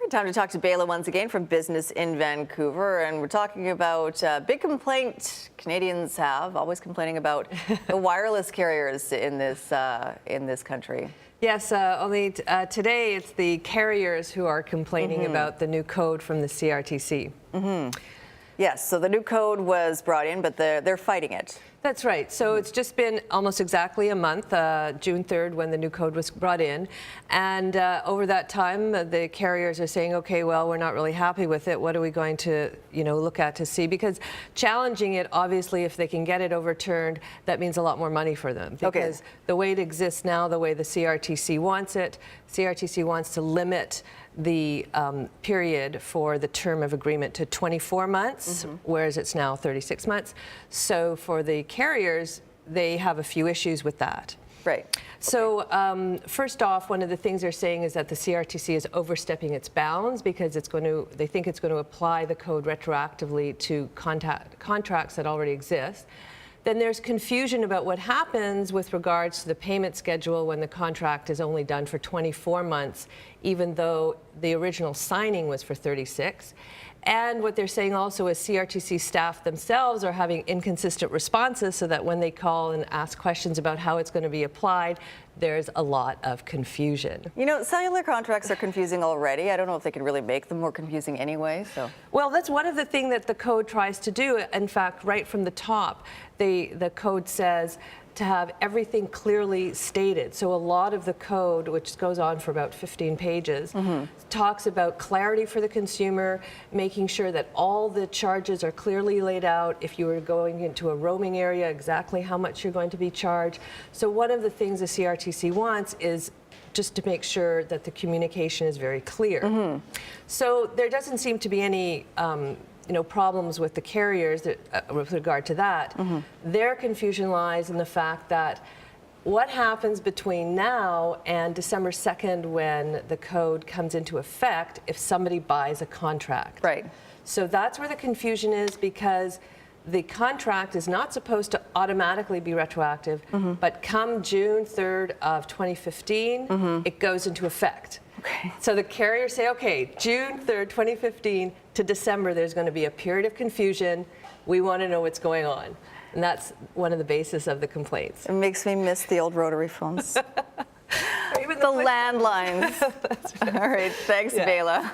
Time to talk to Bela once again from Business in Vancouver, and we're talking about a big complaint Canadians have, always complaining about the wireless carriers in this country. Yes, only today it's the carriers who are complaining about the new code from the CRTC. Yes, so the new code was brought in, but they're fighting it. That's right. So it's just been almost exactly a month, June 3rd, when the new code was brought in. And over that time, the carriers are saying, okay, well, we're not really happy with it. What are we going to, look at to see? Because challenging it, obviously, if they can get it overturned, that means a lot more money for them. Because the way it exists now, the way the CRTC wants it, CRTC wants to limit the period for the term of agreement to 24 months, whereas it's now 36 months. So for the carriers, they have a few issues with that. Right. So first off, one of the things they're saying is that the CRTC is overstepping its bounds because they think it's going to apply the code retroactively to contracts that already exist. Then there's confusion about what happens with regards to the payment schedule when the contract is only done for 24 months, even though the original signing was for 36. And what they're saying also is CRTC staff themselves are having inconsistent responses, so that when they call and ask questions about how it's going to be applied, there's a lot of confusion. Cellular contracts are confusing already. I don't know if they could really make them more confusing anyway. Well, that's one of the things that the code tries to do. In fact, right from the top, the code says to have everything clearly stated. So a lot of the code, which goes on for about 15 pages, talks about clarity for the consumer, making sure that all the charges are clearly laid out. If you were going into a roaming area, exactly how much you're going to be charged. So one of the things the CRTC wants is just to make sure that the communication is very clear. So there doesn't seem to be any problems with the carriers with regard to that. Their confusion lies in the fact that what happens between now and December 2nd, when the code comes into effect, if somebody buys a contract. Right. So that's where the confusion is, because the contract is not supposed to automatically be retroactive, but come June 3rd of 2015, it goes into effect. Okay. So the carriers say, okay, June 3rd, 2015 to December, there's going to be a period of confusion. We want to know what's going on. And that's one of the basis of the complaints. It makes me miss the old rotary phones. Even the landlines. That's right. All right, thanks, Bela.